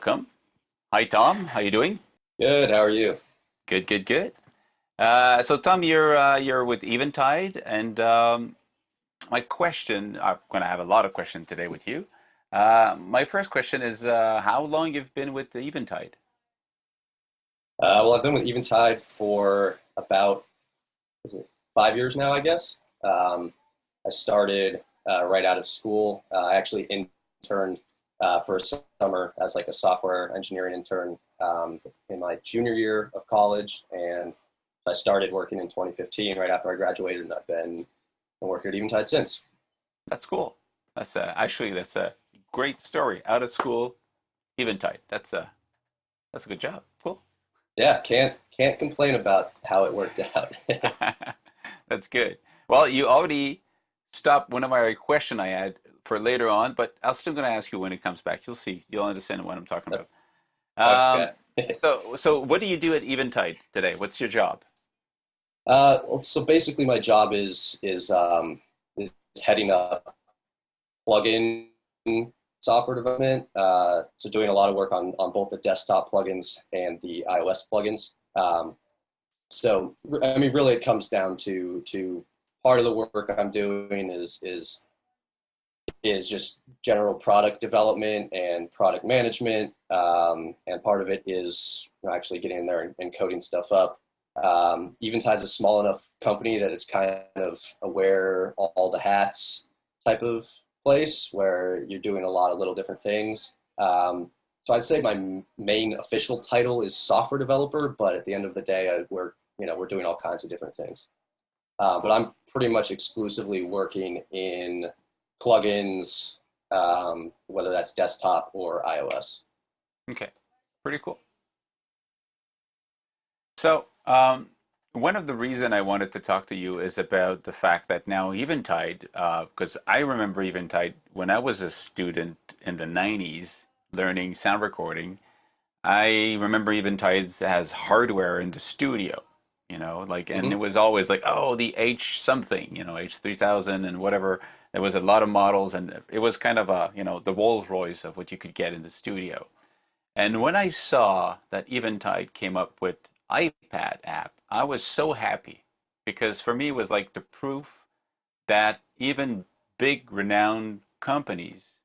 welcome. Hi, Tom. How you doing? Good. How are you? Good, good, good. So, Tom, you're with Eventide, and my question, I'm going to have a lot of questions today with you. My first question is, how long you've been with the Eventide? Well, I've been with Eventide for about is it 5 years now, I guess. I started right out of school. I actually interned for a summer as like a software engineering intern in my junior year of college, and I started working in 2015 right after I graduated, and I've been working at Eventide since. That's cool. That's a great story. Out of school, Eventide. That's a good job. Cool. Yeah, can't complain about how it worked out. That's good. Well, you already stopped one of my question I had for later on, but I'm still going to ask you when it comes back. You'll see. You'll understand what I'm talking about. Okay. So what do you do at Eventide today? What's your job? So basically, my job is heading up plugin software development. So doing a lot of work on both the desktop plugins and the iOS plugins. So I mean, really, it comes down to part of the work I'm doing is just general product development and product management, and part of it is actually getting in there and coding stuff up. Eventide's a small enough company that it's kind of a wear all the hats type of place where you're doing a lot of little different things. So I'd say my main official title is software developer, but at the end of the day, we're doing all kinds of different things. But I'm pretty much exclusively working in plugins, whether that's desktop or iOS. Okay, pretty cool. So, one of the reason I wanted to talk to you is about the fact that now Eventide, because I remember Eventide when I was a student in the 90s learning sound recording. I remember Eventide has hardware in the studio, and it Hmm. was always like, oh, the H something, H3000 and whatever. There was a lot of models, and it was kind of the Rolls Royce of what you could get in the studio. And when I saw that Eventide came up with iPad app, I was so happy because for me it was like the proof that even big renowned companies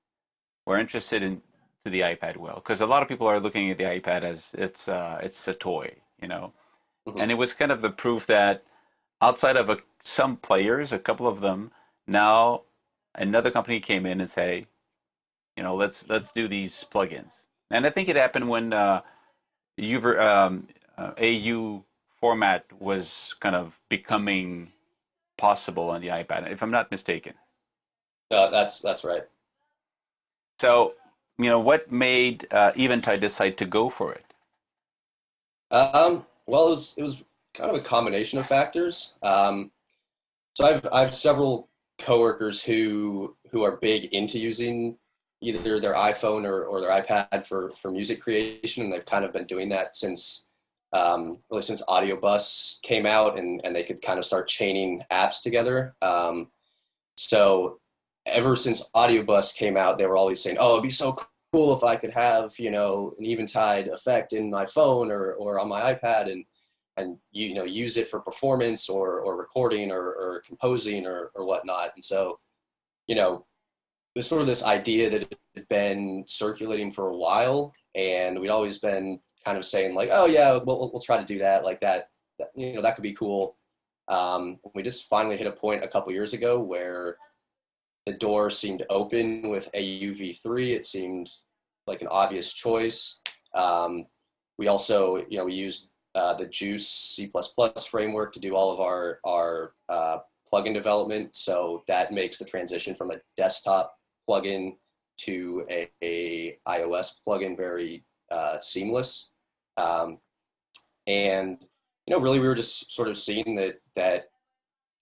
were interested in to the iPad well, because a lot of people are looking at the iPad as it's a toy. Hmm. And it was kind of the proof that outside of some players, a couple of them, now another company came in and say, let's do these plugins. And I think it happened when AU format was kind of becoming possible on the iPad, if I'm not mistaken. That's right. So, what made Eventide decide to go for it? Well, it was kind of a combination of factors. So I have several coworkers who are big into using either their iPhone or their iPad for music creation, and they've kind of been doing that since really since Audio Bus came out, and they could kind of start chaining apps together. So ever since Audio Bus came out, they were always saying, "Oh, it'd be so cool if I could have an Eventide effect in my phone or on my iPad and use it for performance or recording or composing or whatnot." And so there's sort of this idea that had been circulating for a while, and we'd always been kind of saying like, "Oh yeah, we'll try to do that, like that could be cool." We just finally hit a point a couple years ago where the door seemed open with AUV3. It seemed like an obvious choice. We also, we used the Juice C++ framework to do all of our plugin development. So that makes the transition from a desktop plugin to a iOS plugin very seamless. Um, and really, we were just sort of seeing that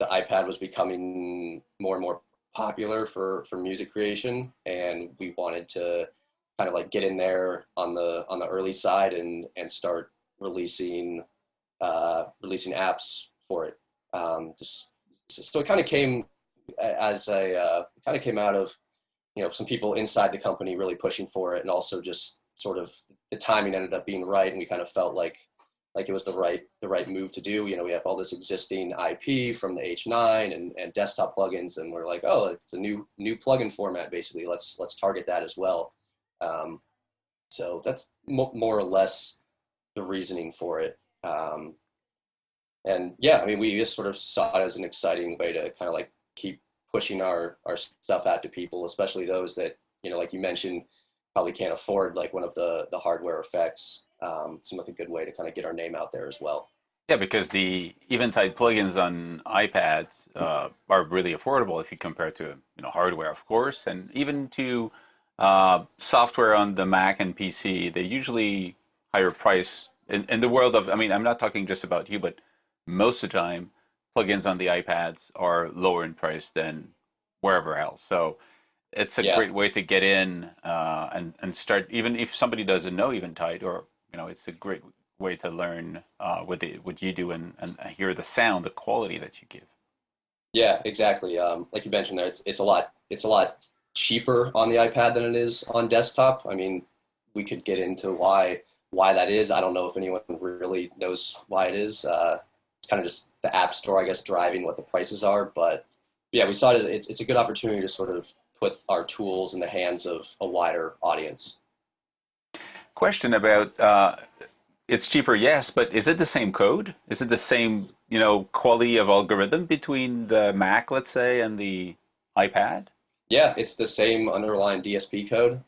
the iPad was becoming more and more popular for music creation, and we wanted to kind of like get in there on the early side and start releasing releasing apps for it. Just so it kind of came as a kind of came out of some people inside the company really pushing for it, and also just sort of the timing ended up being right, and we kind of felt like it was the right move to do. We have all this existing IP from the H9 and desktop plugins, and we're like, oh, it's a new plugin format basically. Let's target that as well. So that's more or less the reasoning for it. And yeah, I mean, we just sort of saw it as an exciting way to kind of like keep pushing our stuff out to people, especially those that, like you mentioned, probably can't afford like one of the hardware effects. Seemed like a good way to kind of get our name out there as well. Yeah, because the Eventide plugins on iPads are really affordable if you compare to hardware, of course, and even to software on the Mac and PC. They usually higher price in the world of. I mean, I'm not talking just about you, but most of the time, plugins on the iPads are lower in price than wherever else. So it's a Yeah, great way to get in and start. Even if somebody doesn't know Eventide, or it's a great way to learn what you do and hear the sound, the quality that you give. yeah, exactly. Like you mentioned there, it's a lot cheaper on the iPad than it is on desktop. I mean, we could get into why that is. I don't know if anyone really knows why it is. It's kind of just the App Store, I guess, driving what the prices are. But yeah, we saw it as it's a good opportunity to sort of put our tools in the hands of a wider audience. Question about it's cheaper, yes, but is it the same code? Is it the same quality of algorithm between the Mac, let's say, and the iPad? Yeah, it's the same underlying DSP code.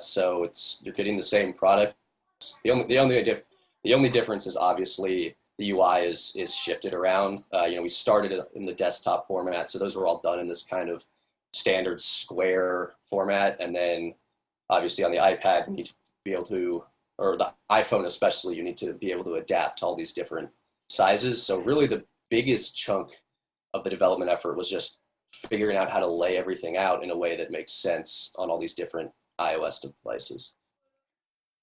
So you're getting the same product. The only difference is obviously the UI is shifted around. We started it in the desktop format, so those were all done in this kind of standard square format, and then obviously on the iPad you need to be able to, or the iPhone especially, you need to be able to adapt to all these different sizes. So really, the biggest chunk of the development effort was just figuring out how to lay everything out in a way that makes sense on all these different iOS devices.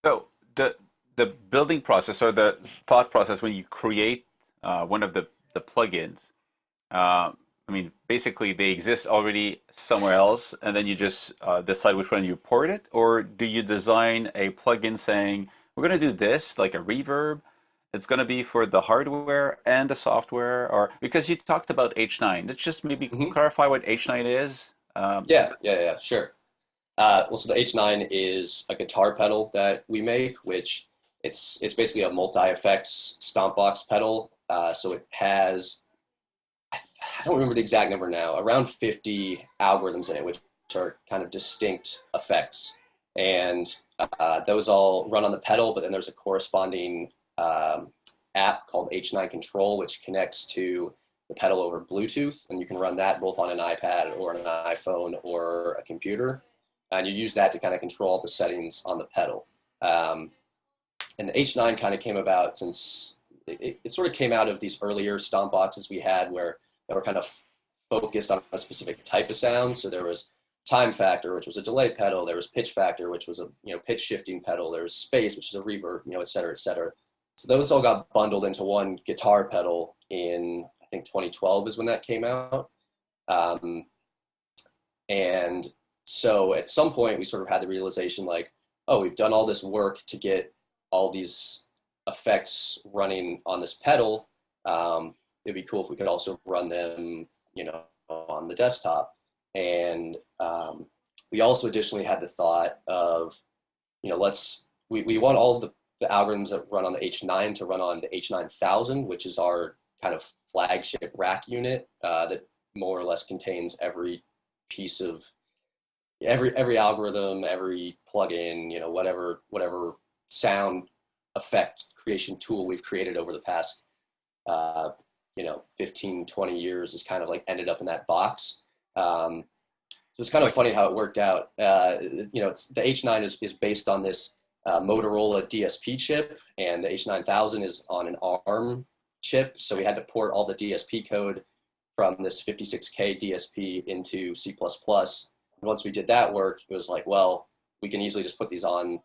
So the building process or the thought process when you create one of the plugins, I mean, basically they exist already somewhere else, and then you just decide which one you port it, or do you design a plugin saying we're going to do this, like a reverb? It's going to be for the hardware and the software, or because you talked about H9. Let's just maybe Hmm. clarify what H9 is. Yeah, sure. Well, so the H9 is a guitar pedal that we make, which it's basically a multi-effects stomp box pedal. So it has, I don't remember the exact number now, around 50 algorithms in it, which are kind of distinct effects. And those all run on the pedal, but then there's a corresponding app called H9 Control, which connects to the pedal over Bluetooth. And you can run that both on an iPad or an iPhone or a computer. And you use that to kind of control the settings on the pedal. And the H9 kind of came about since it sort of came out of these earlier stomp boxes we had where that were kind of focused on a specific type of sound. So there was time factor, which was a delay pedal. There was pitch factor, which was a pitch shifting pedal. There was space, which is a reverb, et cetera, et cetera. So those all got bundled into one guitar pedal in, I think, 2012 is when that came out. Um, and so at some point we sort of had the realization like, oh, we've done all this work to get all these effects running on this pedal. It'd be cool if we could also run them, on the desktop. And we also additionally had the thought of, we want all the algorithms that run on the H9 to run on the H9000, which is our kind of flagship rack unit that more or less contains every piece of every algorithm, every plugin, whatever sound effect creation tool we've created over the past uh, 15, 20 years has kind of like ended up in that box. So it's It's kind of like funny how it worked out. It's the H9 is based on this Motorola DSP chip, and the H9000 is on an ARM chip. So we had to port all the DSP code from this 56K DSP into C++. Once we did that work, it was like, well, we can easily just put these on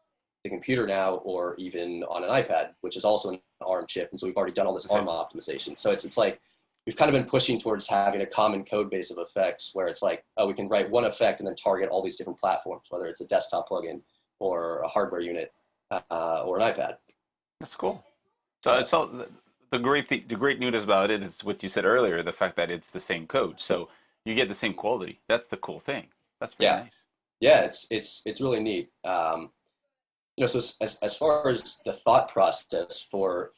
the computer now, or even on an iPad, which is also an ARM chip. And so we've already done all this ARM optimization. So it's like we've kind of been pushing towards having a common code base of effects where it's like, oh, we can write one effect and then target all these different platforms, whether it's a desktop plugin or a hardware unit or an iPad. That's cool. Yeah, So the great news about it is what you said earlier, the fact that it's the same code, so you get the same quality. That's the cool thing. That's pretty yeah, nice. yeah. It's really neat. So as far as the thought process for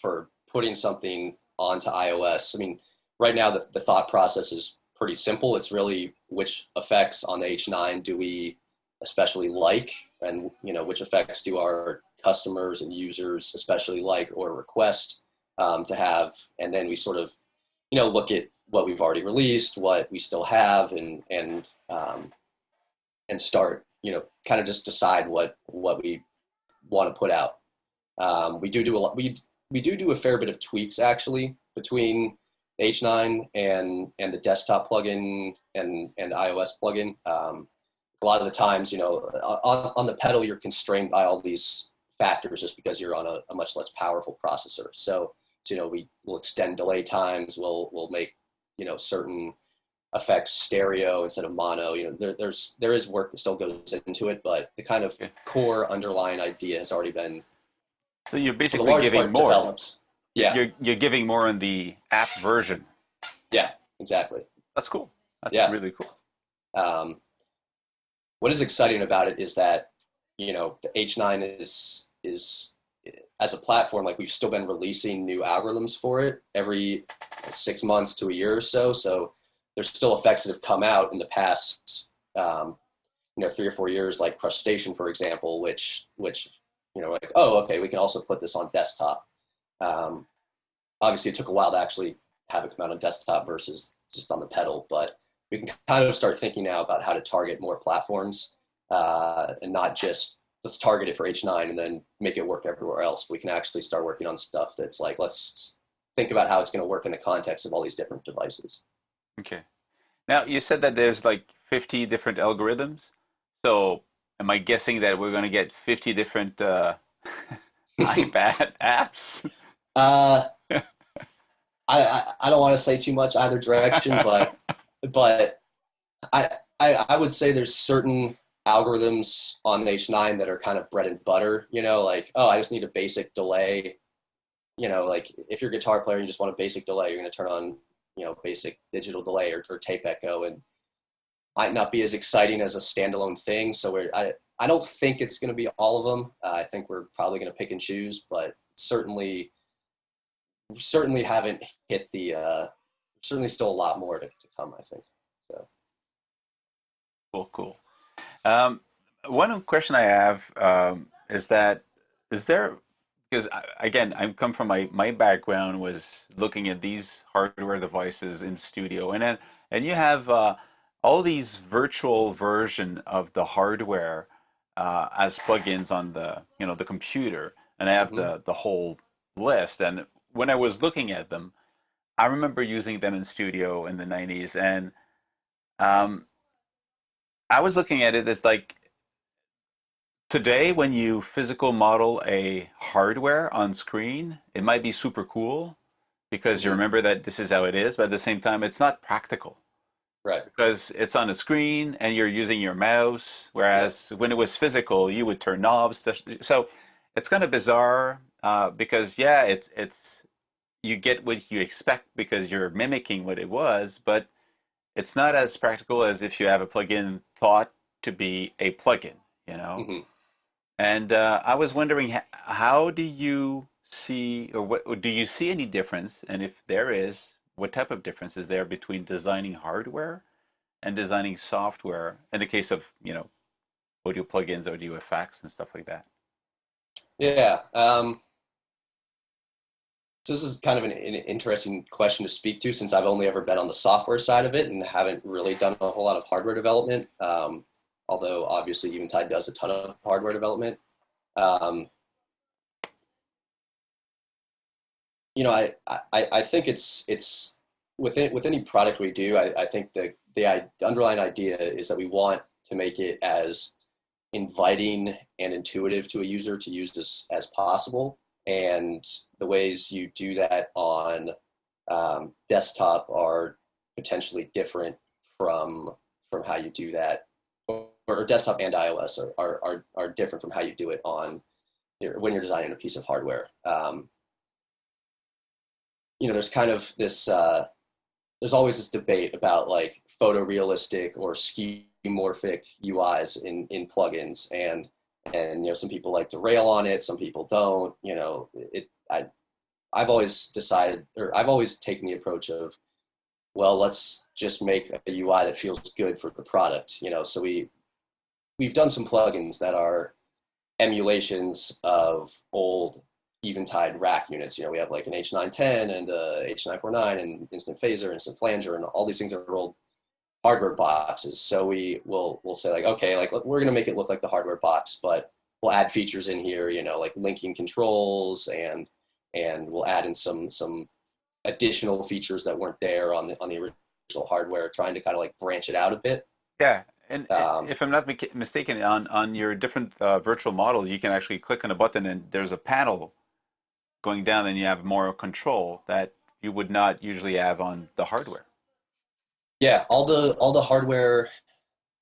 putting something onto iOS, I mean, right now the thought process is pretty simple. It's really which effects on the H9 do we especially like, and which effects do our customers and users especially like or request to have, and then we sort of look at what we've already released, what we still have, and start kind of just decide what we want to put out. We do a lot. We do a fair bit of tweaks actually between H9 and the desktop plugin and iOS plugin. A lot of the times, on the pedal, you're constrained by all these factors just because you're on a much less powerful processor. So we will extend delay times. We'll make certain effects stereo instead of mono. There is work that still goes into it, but the kind of Okay. core underlying idea has already been, So you're for the basically large giving part, more. developed. Yeah, You're giving more on the app version. yeah, exactly. That's cool. That's Yeah. really cool. Um, what is exciting about it is that the H9 is as a platform, like we've still been releasing new algorithms for it every 6 months to a year or so. So there's still effects that have come out in the past 3 or 4 years, like crustacean, for example, which like, oh, okay, we can also put this on desktop. Um, Obviously, it took a while to actually have it come out on desktop versus just on the pedal, but we can kind of start thinking now about how to target more platforms and not just let's target it for H9 and then make it work everywhere else. We can actually start working on stuff that's like, let's think about how it's going to work in the context of all these different devices. Okay. Now you said that there's like 50 different algorithms. So am I guessing that we're going to get 50 different iPad apps? uh, I don't want to say too much either direction, but I, I would say there's certain algorithms on H9 that are kind of bread and butter, like, oh, I just need a basic delay. Like if you're a guitar player and you just want a basic delay, you're going to turn on, basic digital delay or tape echo, and might not be as exciting as a standalone thing. So I don't think it's going to be all of them. I think we're probably going to pick and choose, but certainly haven't hit certainly still a lot more to come, I think. So. Cool, cool. Um, one question I have is that is there because again I come from my background was looking at these hardware devices in studio and you have all these virtual version of the hardware as plugins on the the computer and I have Mm-hmm. the whole list and when I was looking at them I remember using them in studio in the 90s and um, I was looking at it as like today, when you physical model a hardware on screen, it might be super cool because you Mm-hmm. remember that this is how it is, but at the same time, it's not practical Right. because it's on a screen and you're using your mouse. Yep. Whereas when it was physical, you would turn knobs. So it's kind of bizarre because yeah, it's you get what you expect because you're mimicking what it was, but it's not as practical as if you have a plugin thought to be a plugin, you know. Mm-hmm. And I was wondering, how do you see, or what do you see any difference? And if there is, what type of difference is there between designing hardware and designing software in the case of, audio plugins, audio effects, and stuff like that? Yeah. So this is kind of an interesting question to speak to since I've only ever been on the software side of it and haven't really done a whole lot of hardware development. Although obviously Eventide does a ton of hardware development. Um, I think it's with any product we do. I think the underlying idea is that we want to make it as inviting and intuitive to a user to use as possible. And the ways you do that on desktop are potentially different from how you do that, or or desktop and iOS are different from how you do it when you're designing a piece of hardware. There's kind of this there's always this debate about like photorealistic or skeuomorphic UIs in plugins, and some people like to rail on it, some people don't. I've always decided, or I've always taken the approach of, well, let's just make a UI that feels good for the product. So we've done some plugins that are emulations of old Eventide rack units. We have like an H910 and a H949 and instant phaser, instant flanger, and all these things are old hardware boxes. So we'll say like, okay, like we're gonna make it look like the hardware box, but we'll add features in here, like linking controls, and we'll add in some additional features that weren't there on the original hardware, trying to kind of like branch it out a bit. Yeah, and Um, if I'm not mistaken, on your different virtual model, you can actually click on a button and there's a panel going down, and you have more control that you would not usually have on the hardware. yeah, all the hardware.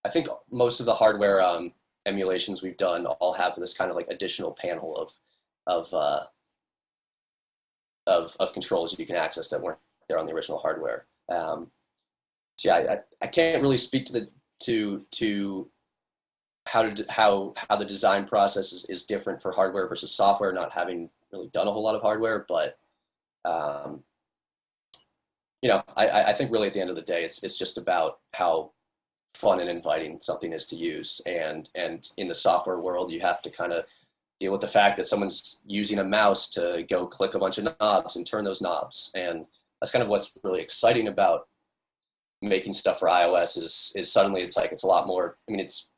I think most of the hardware emulations we've done all have this kind of like additional panel of uh, of controls you can access that weren't there on the original hardware. So yeah, I can't really speak to how the design process is different for hardware versus software, not having really done a whole lot of hardware. But um, I think really at the end of the day, it's just about how fun and inviting something is to use. And in the software world, you have to kind of deal with the fact that someone's using a mouse to go click a bunch of knobs and turn those knobs. And that's kind of what's really exciting about making stuff for iOS is suddenly it's like it's a lot more. I mean, it's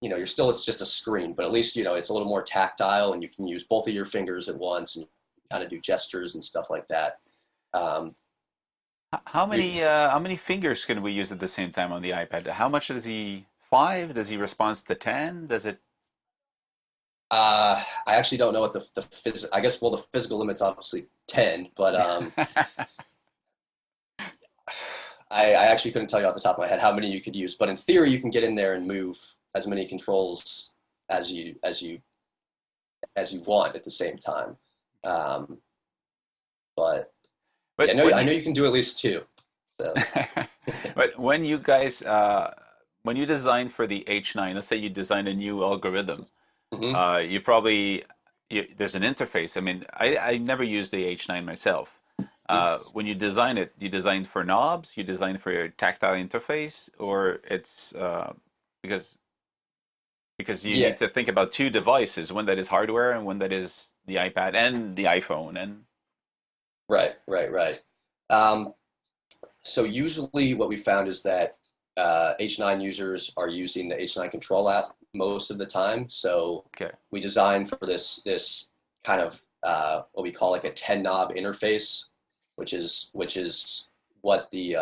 it's just a screen, but at least it's a little more tactile, and you can use both of your fingers at once and kind of do gestures and stuff like that. Um, How many fingers can we use at the same time on the iPad? How much does he? 5? Does he respond to 10? Does it? I actually don't know what I guess, well, the physical limit's obviously 10, but I actually couldn't tell you off the top of my head how many you could use. But in theory, you can get in there and move as many controls as you want at the same time. Um, but yeah, But when I you know you can do at least two. So but when you guys when you design for the H9, let's say you design a new algorithm, mhm. you probably there's an interface. I mean, I never used the H9 myself. When you design it, you design for knobs, you design for your tactile interface, or it's because you Yeah, need to think about two devices, one that is hardware and one that is the iPad and the iPhone. And right. Um, so usually what we found is that H9 users are using the H9 control app most of the time. So okay, we designed for this kind of what we call like a 10 knob interface, which is what the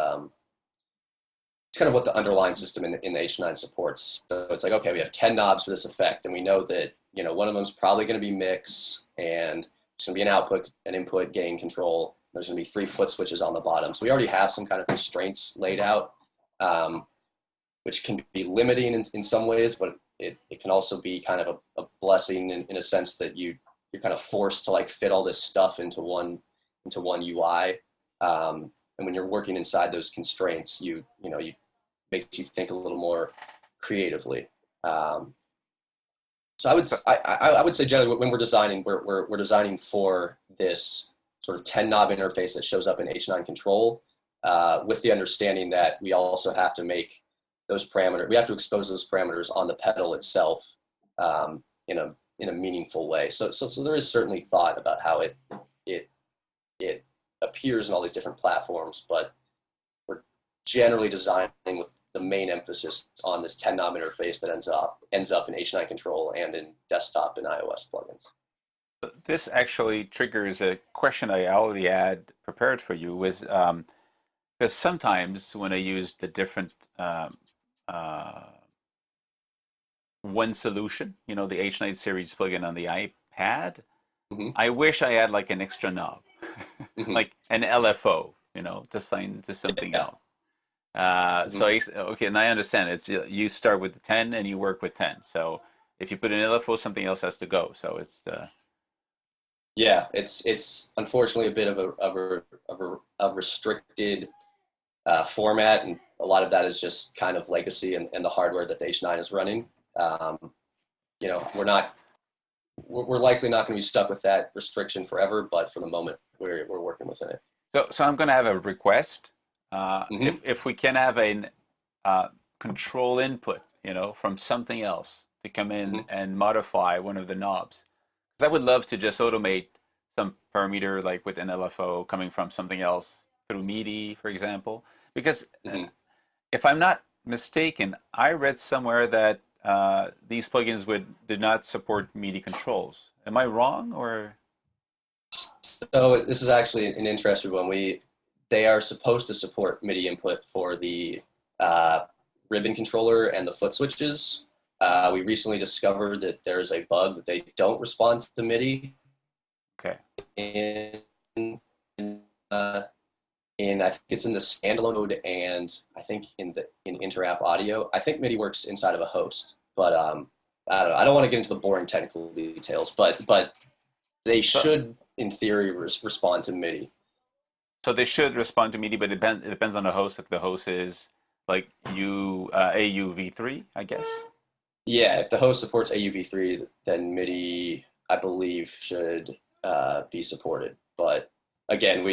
it's kind of what the underlying system in the H9 supports. So it's like, okay, we have 10 knobs for this effect, and we know that one of them is probably going to be mix, and there's going to be an output, an input, gain, control. There's going to be 3 foot switches on the bottom. So we already have some kind of constraints laid out, um, which can be limiting in some ways, but it can also be kind of a blessing in a sense that you're kind of forced to like fit all this stuff into one UI. And when you're working inside those constraints, you makes you think a little more creatively. Um, so I would say generally when we're designing, we're designing for this sort of 10 knob interface that shows up in H9 control, with the understanding that we also have to make those parameters. We have to expose those parameters on the pedal itself, in a meaningful way. So there is certainly thought about how it it appears in all these different platforms, but we're generally designing with the main emphasis on this 10 knob interface that ends up in H9 control and in desktop and iOS plugins. this actually triggers a question I already had prepared for you. Was because sometimes when I use the different uh, one solution, the H9 series plugin on the iPad, Mm-hmm. I wish I had like an extra knob, Mm-hmm. like an LFO, to sign to something Yeah. else. So Mhm. okay, and I understand. It's you start with the 10 and you work with 10. So if you put an LFO, something else has to go. So it's Yeah, it's unfortunately a bit of a restricted format, and a lot of that is just kind of legacy and the hardware that the H9 is running. Um, we're likely not going to be stuck with that restriction forever, but for the moment, we're working within it. so I'm going to have a request. Hmm. If we can have a uh, control input, from something else to come in Hmm. and modify one of the knobs. Because I would love to just automate some parameter like with an LFO coming from something else through MIDI, for example. Because Hmm. if I'm not mistaken, I read somewhere that these plugins did not support MIDI controls. Am I wrong or? So this is actually an interesting one. They are supposed to support MIDI input for the uh, ribbon controller and the foot switches. We recently discovered that there's a bug that they don't respond to MIDI Okay. in, in uh, I think it's in the standalone mode, and I think in inter-app audio. I think MIDI works inside of a host, but I don't know. I don't want to get into the boring technical details, but they So should, in theory, respond to MIDI. so they should respond to MIDI, but it depends on the host. If the host is like AUV3, I guess. Yeah, if the host supports AUV3, then MIDI, I believe, should be supported. But again,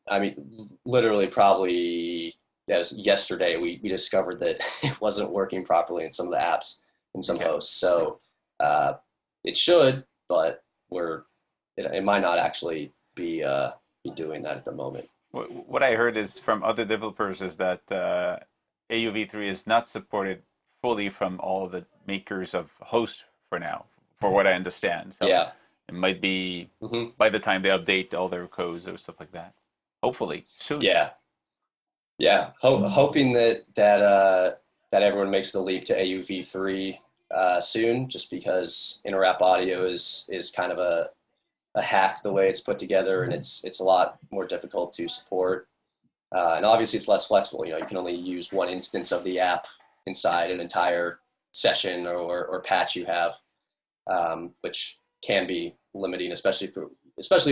I mean, literally probably as yesterday, we discovered that it wasn't working properly in some of the apps in some Okay. hosts. So uh, it should, but it might not actually be doing that at the moment. What I heard is from other developers is that AUV3 is not supported fully from all the makers of host for now, for what I understand. So Yeah. it might be Hmm. by the time they update all their codes or stuff like that. Hopefully soon. Yeah. Yeah, hoping that everyone makes the leap to AUV3 soon, just because inter-app audio is kind of a hack the way it's put together, and it's a lot more difficult to support. And obviously, it's less flexible. You can only use one instance of the app inside an entire session or patch you have, which can be limiting, especially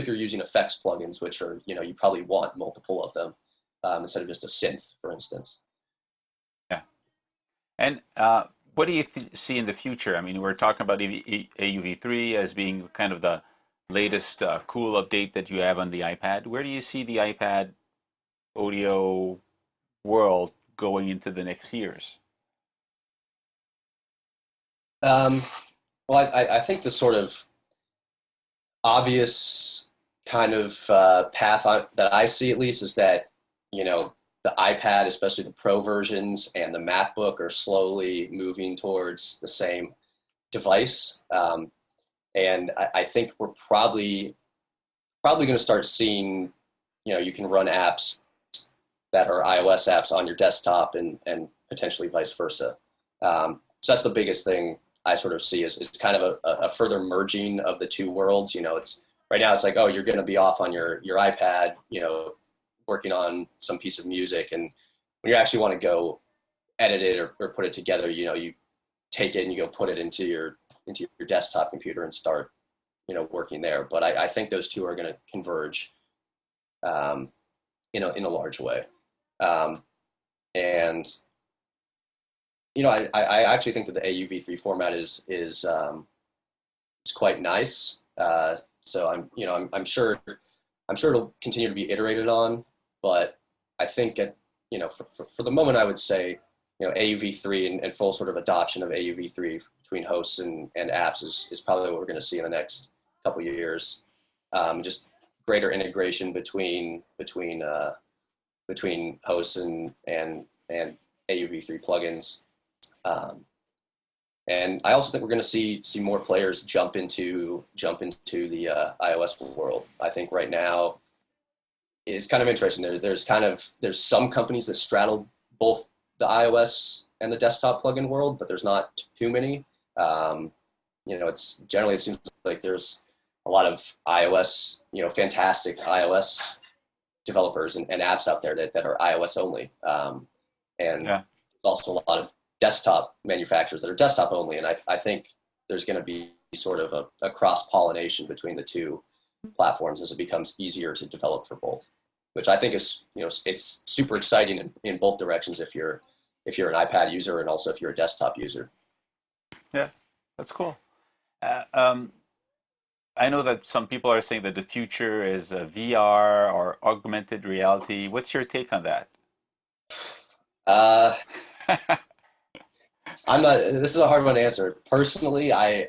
if you're using effects plugins, which are you probably want multiple of them instead of just a synth, for instance. Yeah. And what do you see in the future? I mean, we're talking about AUV3 as being kind of the latest cool update that you have on the iPad. Where do you see the iPad audio world going into the next years? Um, well, I think the sort of obvious kind of path that I see, at least, is that the iPad, especially the Pro versions, and the MacBook are slowly moving towards the same device. And I think we're probably going to start seeing, you can run apps that are iOS apps on your desktop, and potentially vice versa. So that's the biggest thing I sort of see is kind of a further merging of the two worlds. It's right now it's like, oh, you're going to be off on your iPad, working on some piece of music, and when you actually want to go edit it or put it together, you take it and you go put it into your desktop computer and start working there. But I think those two are going to converge um, in a large way. Um, and I actually think that the AUV3 format is quite nice. So I'm sure it'll continue to be iterated on, but I think for the moment I would say AUV3 and full sort of adoption of AUV3 between hosts and apps is probably what we're going to see in the next couple of years. Just greater integration between hosts and AUV3 plugins. Um, and I also think we're going to see more players jump into the iOS world. I think right now is kind of interesting. There's some companies that straddle both the iOS and the desktop plugin world, but there's not too many. Um, it seems like there's a lot of iOS, fantastic iOS developers and apps out there that are iOS only. and Yeah. also a lot of desktop manufacturers that are desktop only. And I think there's going to be sort of a cross pollination between the two platforms as it becomes easier to develop for both, which I think is, it's super exciting in both directions if you're an iPad user and also if you're a desktop user. Yeah, that's cool. Um, I know that some people are saying that the future is VR or augmented reality. What's your take on that? Uh, I'm not. This is a hard one to answer. Personally, I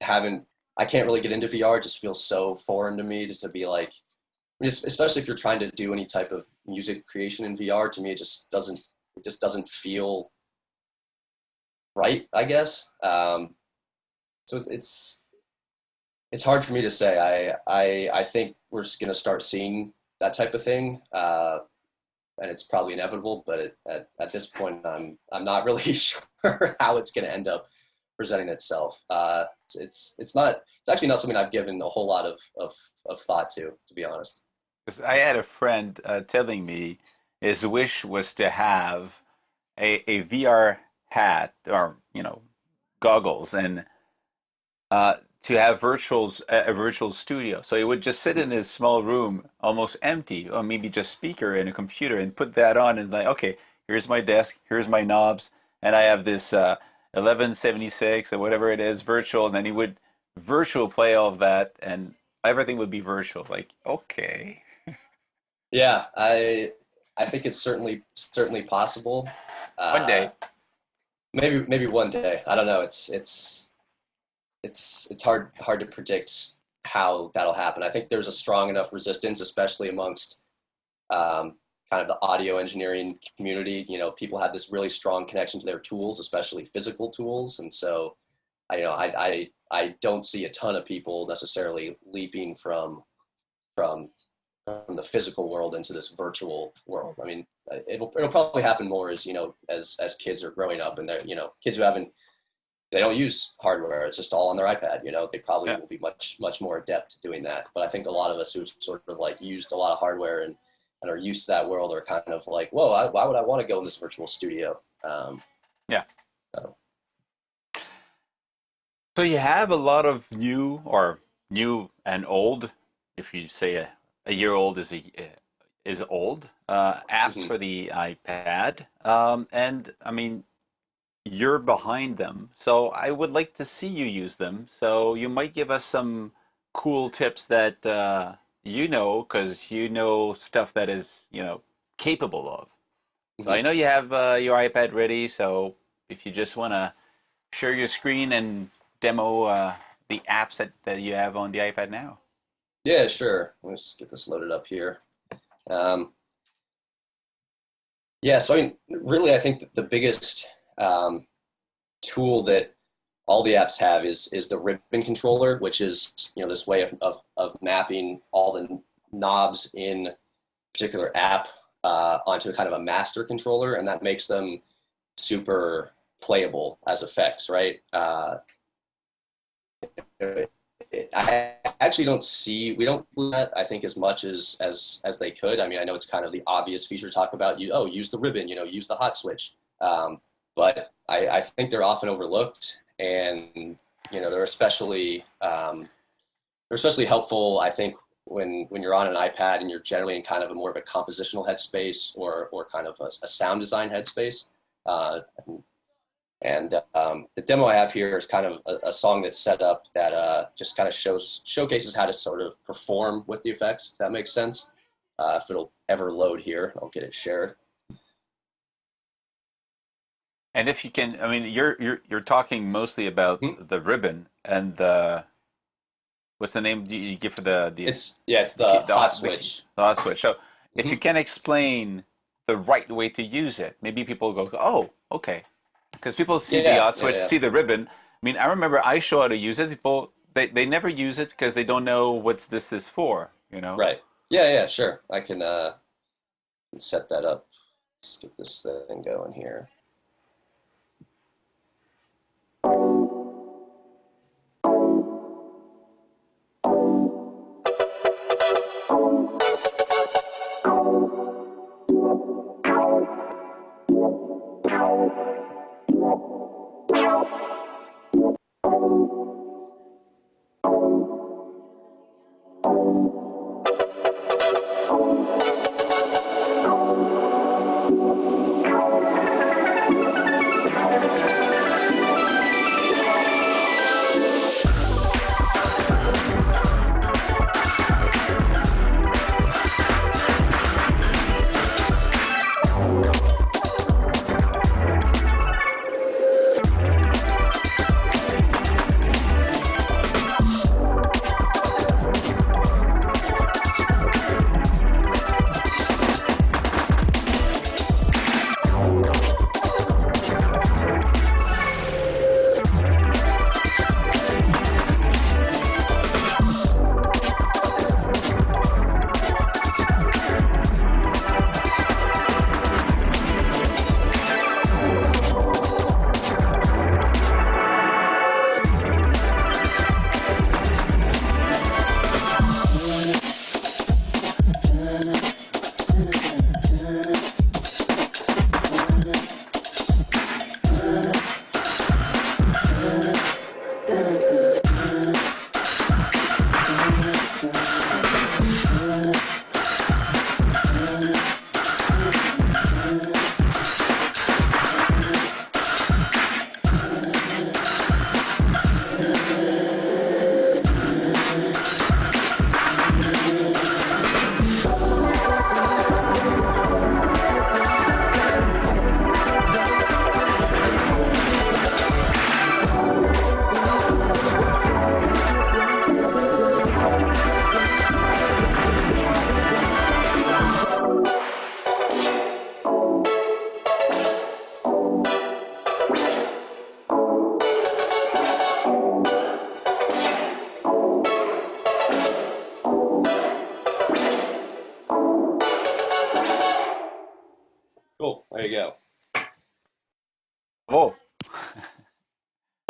haven't. I can't really get into VR. It just feels so foreign to me, just to be like, especially if you're trying to do any type of music creation in VR. To me, it just doesn't. It just doesn't feel right, I guess. So it's hard for me to say. I think we're just gonna start seeing that type of thing, and it's probably inevitable. But at this point, I'm not really sure how it's gonna end up presenting itself. It's not. It's actually not something I've given a whole lot of thought to be honest. 'Cause I had a friend telling me his wish was to have a VR hat or goggles and to have a virtual studio. So he would just sit in his small room, almost empty, or maybe just speaker and a computer, and put that on and like, okay, here's my desk, here's my knobs, and I have this 1176 or whatever it is, virtual, and then he would virtual play all of that, and everything would be virtual. Like, okay, Yeah, I think it's certainly possible. one Uh, day, maybe one day. I don't know. It's hard to predict how that'll happen. I think there's a strong enough resistance, especially amongst kind of the audio engineering community. People have this really strong connection to their tools, especially physical tools, and so I don't see a ton of people necessarily leaping from from the physical world into this virtual world. I mean, it'll probably happen more as as kids are growing up and they're kids who haven't they don't use hardware. It's just all on their iPad. They probably yeah, will be much more adept at doing that. But I think a lot of us who sort of like used a lot of hardware and are used to that world are kind of like, whoa, why would I want to go in this virtual studio? yeah. So, So you have a lot of new and old, if you say a year old is old, apps mhm. for the iPad, and I mean you're behind them, so I would like to see you use them. So you might give us some cool tips that because you know stuff that is capable of. So I Mhm. know you have your iPad ready. So if you just want to share your screen and demo the apps that you have on the iPad now. Yeah, sure. Let's get this loaded up here. Um, yeah, so I mean, really, I think that the biggest um, tool that all the apps have is the ribbon controller, which is this way of mapping all the knobs in a particular app onto a kind of a master controller, and that makes them super playable as effects, right? I actually don't see we don't do that I think as much as they could. I mean, I know it's kind of the obvious feature to talk about. Use the ribbon, use the hot switch, but I think they're often overlooked, and they're especially helpful. I think when you're on an iPad and you're generally in kind of a more of a compositional headspace or kind of a sound design headspace. Uh, and the demo I have here is kind of a song that's set up that just kind of showcases how to sort of perform with the effects. If that makes sense. If it'll ever load here, I'll get it shared. And if you can, I mean, you're talking mostly about Mhm. the ribbon and the what's the name you give for It's the the key, hot switch. the hot switch. So if you Mhm. can explain the right way to use it, maybe people go, oh, okay, because people see the Yeah, hot yeah, switch, yeah. see the ribbon. I mean, I remember I show how to use it. People they never use it because they don't know what's this is for. Right. Yeah, yeah, sure. I can set that up. Let's get this thing going here.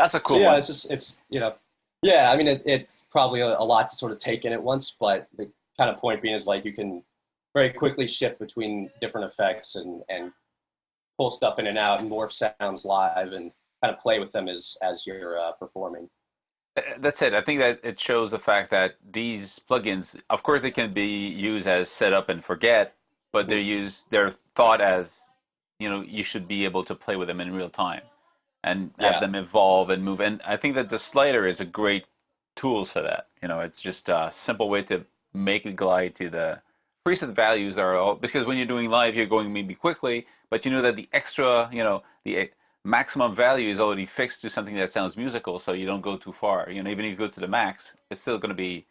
That's a So cool yeah, one. it's just it's yeah. I mean, it's probably a lot to sort of take in at once, but the kind of point being is like you can very quickly shift between different effects and pull stuff in and out and morph sounds live and kind of play with them as you're performing. That's it. I think that it shows the fact that these plugins, of course, they can be used as set up and forget, but Mhm. they're thought as, you should be able to play with them in real time and have Yeah, them evolve and move. And I think that the slider is a great tool for that. It's just a simple way to make it glide to the preset values are all, because when you're doing live, you're going maybe quickly, but you know that the extra, the maximum value is already fixed to something that sounds musical, so you don't go too far. Even if you go to the max, it's still going to be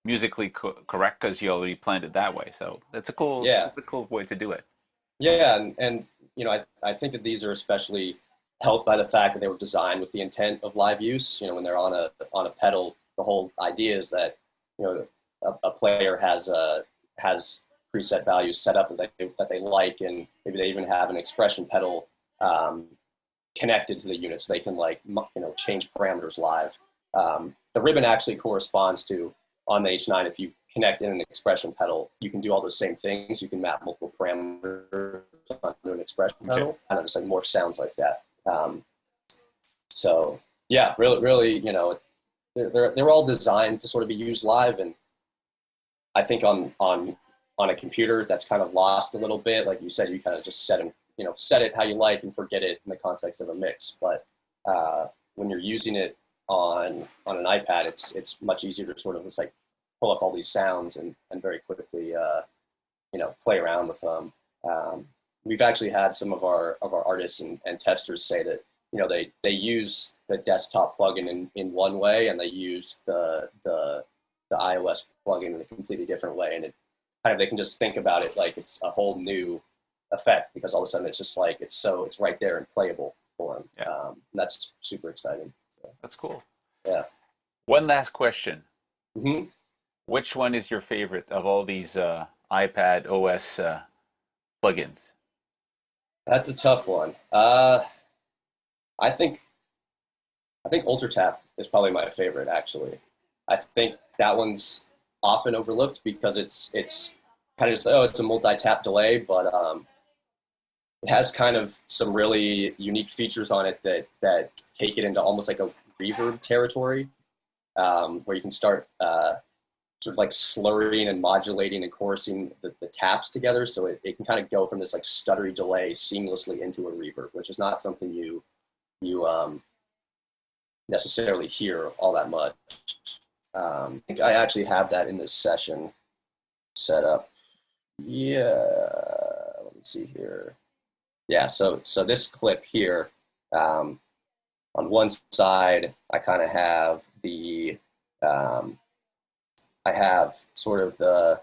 musically correct because you already planned it that way. So yeah, that's a cool way to do it. yeah, and I think that these are especially helped by the fact that they were designed with the intent of live use. When they're on a pedal, the whole idea is that you know a player has preset values set up that they like, and maybe they even have an expression pedal um, connected to the unit, so they can change parameters live. The ribbon actually corresponds to on the H9. If you connect in an expression pedal, you can do all those same things. You can map multiple parameters onto an expression Okay. pedal, and just like morph sounds like that. So yeah, really, really, they're all designed to sort of be used live, and I think on a computer that's kind of lost a little bit. Like you said, you kind of just set it how you like and forget it in the context of a mix. But when you're using it on an iPad, it's much easier to sort of just like pull up all these sounds and very quickly play around with them. We've actually had some of our artists and testers say that they use the desktop plugin in one way, and they use the iOS plugin in a completely different way, and it kind of they can just think about it like it's a whole new effect, because all of a sudden it's just like it's right there and playable for them. Yeah, And that's super exciting. So, that's cool. yeah. One last question. Hmm. Which one is your favorite of all these iPad OS plugins? That's a tough one. I think I think UltraTap is probably my favorite, actually. I think that one's often overlooked because it's kind of just, oh, it's a multi-tap delay, but it has kind of some really unique features on it that take it into almost like a reverb territory, where you can start sort of like slurring and modulating and chorusing the taps together, so it can kind of go from this like stuttery delay seamlessly into a reverb, which is not something you necessarily hear all that much. I think I actually have that in this session set up. Yeah, let me see here. Yeah, so this clip here, um, on one side, I kind of have I have sort of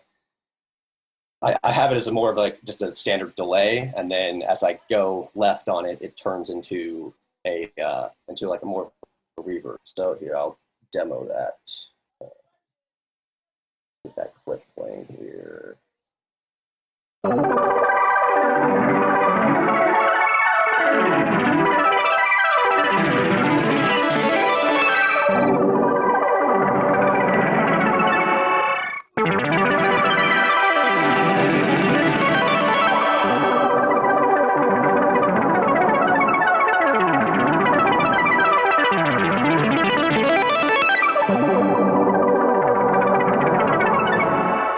I have it as a more of like just a standard delay, and then as I go left on it, it turns into like a more reverb. So here, I'll demo that. Get that clip playing here.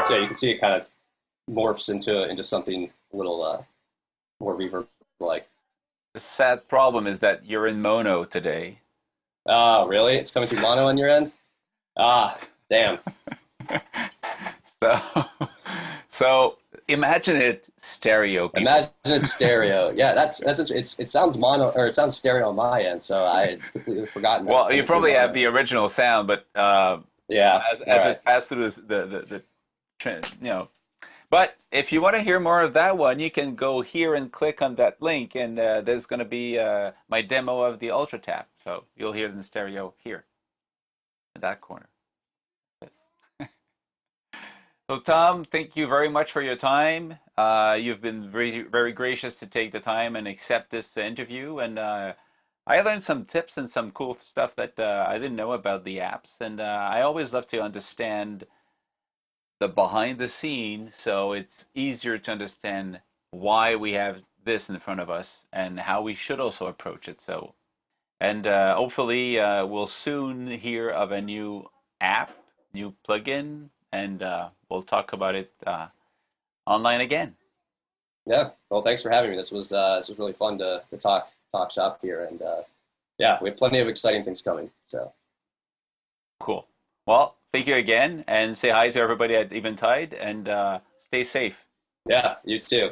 So you can see it kind of morphs into something a little more reverb like. The sad problem is that you're in mono today. Ah, really? It's coming through mono on your end? Ah, damn. So, so imagine it stereo, people. Imagine it's stereo. Yeah, that's it sounds mono, or it sounds stereo on my end, so I had completely forgotten that it's Well, you coming through probably have mono. the original sound, but Yeah. All as right. it passed through the you know. But if you want to hear more of that one, you can go here and click on that link, and there's going to be my demo of the Ultra Tap. So you'll hear it in stereo here in that corner. So, Tom, thank you very much for your time. You've been very, very gracious to take the time and accept this interview, and I learned some tips and some cool stuff that I didn't know about the apps, and I always love to understand the behind the scene, so it's easier to understand why we have this in front of us and how we should also approach it. So, and hopefully, we'll soon hear of a new app, new plugin, and we'll talk about it online again. Yeah. Well, thanks for having me. This was really fun to talk shop here, and yeah, we have plenty of exciting things coming. So Cool. Well, thank you again, and say hi to everybody at Eventide, and stay safe. yeah, you too.